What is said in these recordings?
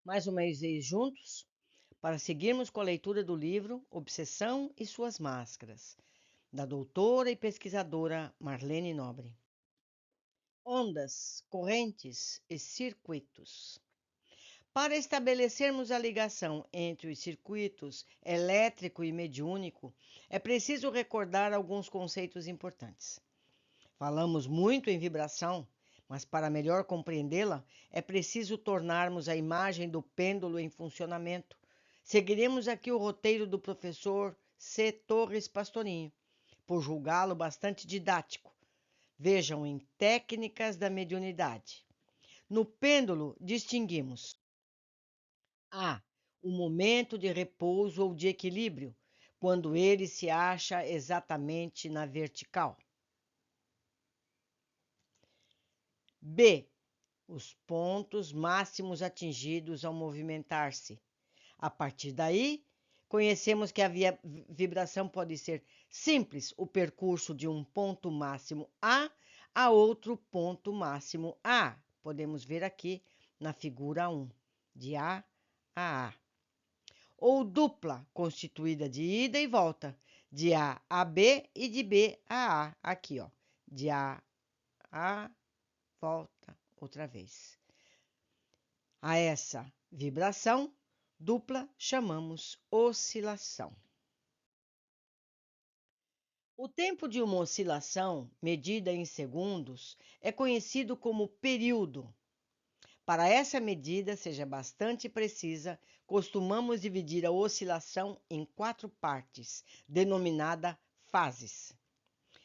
Mais uma vez juntos para seguirmos com a leitura do livro Obsessão e Suas Máscaras, da doutora e pesquisadora Marlene Nobre. Ondas, correntes e circuitos. Para estabelecermos a ligação entre os circuitos elétrico e mediúnico, é preciso recordar alguns conceitos importantes. Falamos muito em vibração, mas para melhor compreendê-la, é preciso tornarmos a imagem do pêndulo em funcionamento. Seguiremos aqui o roteiro do professor C. Torres Pastorinho, por julgá-lo bastante didático. Vejam em Técnicas da Mediunidade. No pêndulo, distinguimos a. O momento de repouso ou de equilíbrio, quando ele se acha exatamente na vertical. B. Os pontos máximos atingidos ao movimentar-se. A partir daí, conhecemos que a vibração pode ser simples, o percurso de um ponto máximo a outro ponto máximo A. Podemos ver aqui na figura 1, de A a A. Ou dupla, constituída de ida e volta, de A a B e de B a A. Aqui, ó, de A a volta outra vez. A essa vibração dupla chamamos oscilação. O tempo de uma oscilação, medida em segundos, é conhecido como período. Para essa medida seja bastante precisa, costumamos dividir a oscilação em 4 partes, denominada fases.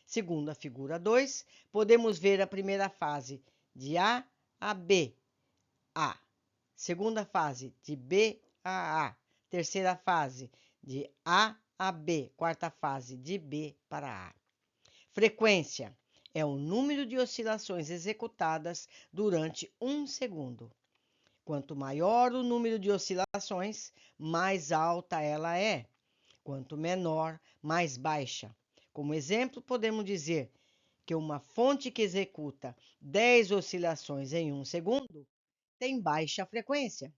Segundo a figura 2, podemos ver a primeira fase de A a B, A. Segunda fase, de B a A. Terceira fase, de A a B. Quarta fase, de B para A. Frequência é o número de oscilações executadas durante 1 segundo. Quanto maior o número de oscilações, mais alta ela é. Quanto menor, mais baixa. Como exemplo, podemos dizer que uma fonte que executa 10 oscilações em 1 segundo tem baixa frequência.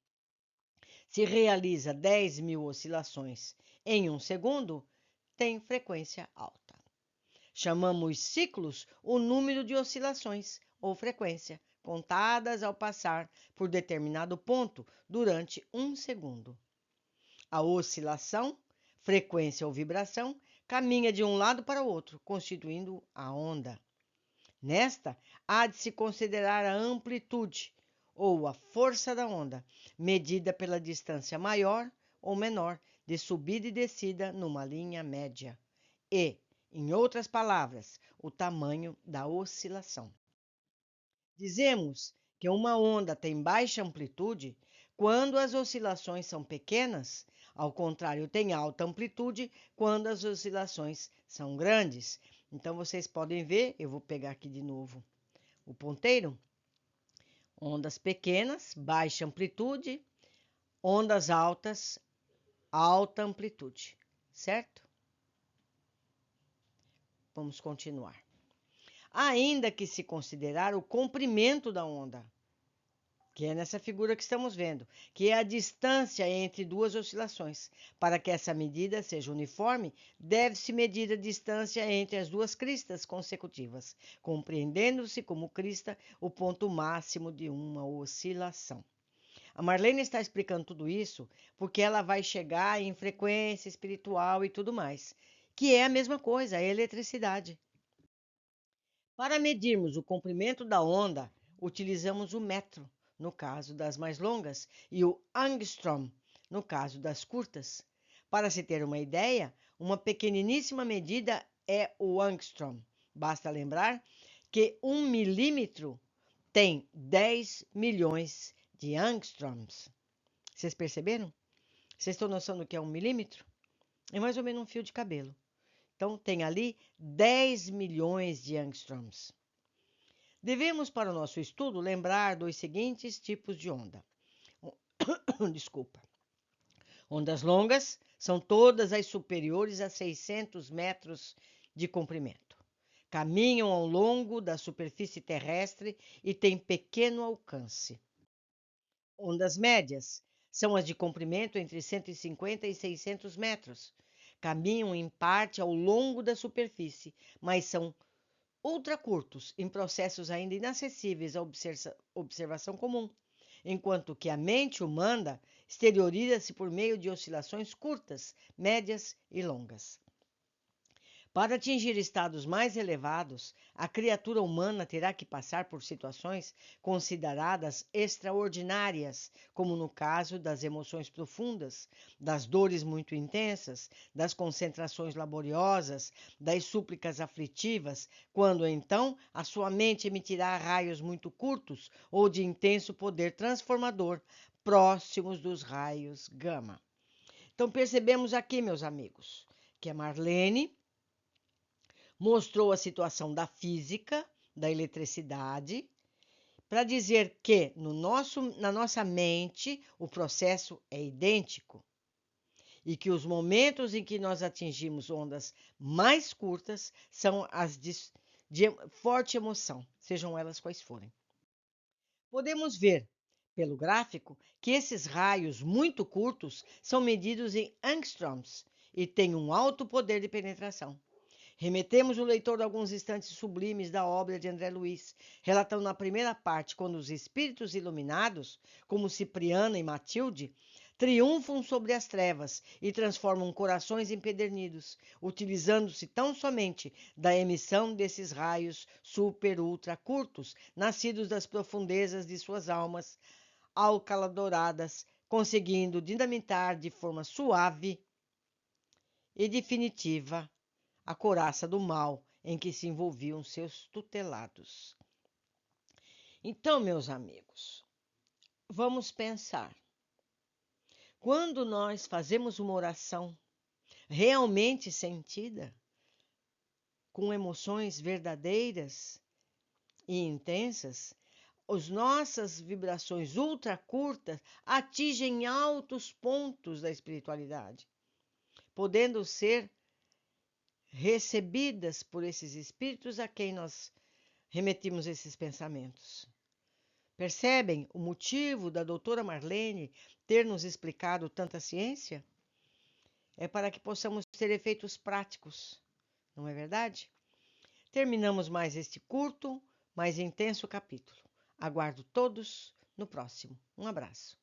Se realiza 10.000 oscilações em 1 segundo, tem frequência alta. Chamamos ciclos o número de oscilações ou frequência contadas ao passar por determinado ponto durante 1 segundo. A oscilação, frequência ou vibração, caminha de um lado para o outro, constituindo a onda. Nesta, há de se considerar a amplitude, ou a força da onda, medida pela distância maior ou menor de subida e descida numa linha média, e, em outras palavras, o tamanho da oscilação. Dizemos que uma onda tem baixa amplitude quando as oscilações são pequenas, ao contrário, tem alta amplitude quando as oscilações são grandes. Então, vocês podem ver, eu vou pegar aqui de novo o ponteiro. Ondas pequenas, baixa amplitude, ondas altas, alta amplitude, certo? Vamos continuar. Ainda que se considerar o comprimento da onda, que é nessa figura que estamos vendo, que é a distância entre duas oscilações. Para que essa medida seja uniforme, deve-se medir a distância entre as duas cristas consecutivas, compreendendo-se como crista o ponto máximo de uma oscilação. A Marlene está explicando tudo isso porque ela vai chegar em frequência espiritual e tudo mais, que é a mesma coisa, é eletricidade. Para medirmos o comprimento da onda, utilizamos o metro, no caso das mais longas, e o angstrom, no caso das curtas. Para se ter uma ideia, uma pequeniníssima medida é o angstrom. Basta lembrar que 1 milímetro tem 10 milhões de angstroms. Vocês perceberam? Vocês estão noção do que é 1 milímetro? É mais ou menos um fio de cabelo. Então, tem ali 10 milhões de angstroms. Devemos, para o nosso estudo, lembrar dos seguintes tipos de onda. Desculpa. Ondas longas são todas as superiores a 600 metros de comprimento. Caminham ao longo da superfície terrestre e têm pequeno alcance. Ondas médias São as de comprimento entre 150 e 600 metros. Caminham em parte ao longo da superfície, mas são ultracurtos, em processos ainda inacessíveis à observação comum, enquanto que a mente humana exterioriza-se por meio de oscilações curtas, médias e longas. Para atingir estados mais elevados, a criatura humana terá que passar por situações consideradas extraordinárias, como no caso das emoções profundas, das dores muito intensas, das concentrações laboriosas, das súplicas aflitivas, quando então a sua mente emitirá raios muito curtos ou de intenso poder transformador, próximos dos raios gama. Então percebemos aqui, meus amigos, que a Marlene mostrou a situação da física, da eletricidade, para dizer que na nossa mente o processo é idêntico e que os momentos em que nós atingimos ondas mais curtas são as de forte emoção, sejam elas quais forem. Podemos ver pelo gráfico que esses raios muito curtos são medidos em angstroms e têm um alto poder de penetração. Remetemos o leitor a alguns instantes sublimes da obra de André Luiz, relatando na primeira parte quando os espíritos iluminados, como Cipriana e Matilde, triunfam sobre as trevas e transformam corações empedernidos, utilizando-se tão somente da emissão desses raios super-ultra curtos, nascidos das profundezas de suas almas alcaladoradas, conseguindo dinamitar de forma suave e definitiva a couraça do mal em que se envolviam seus tutelados. Então, meus amigos, vamos pensar. Quando nós fazemos uma oração realmente sentida, com emoções verdadeiras e intensas, as nossas vibrações ultra curtas atingem altos pontos da espiritualidade, podendo ser recebidas por esses espíritos a quem nós remetimos esses pensamentos. Percebem o motivo da doutora Marlene ter nos explicado tanta ciência? É para que possamos ter efeitos práticos, não é verdade? Terminamos mais este curto, mas intenso capítulo. Aguardo todos no próximo. Um abraço.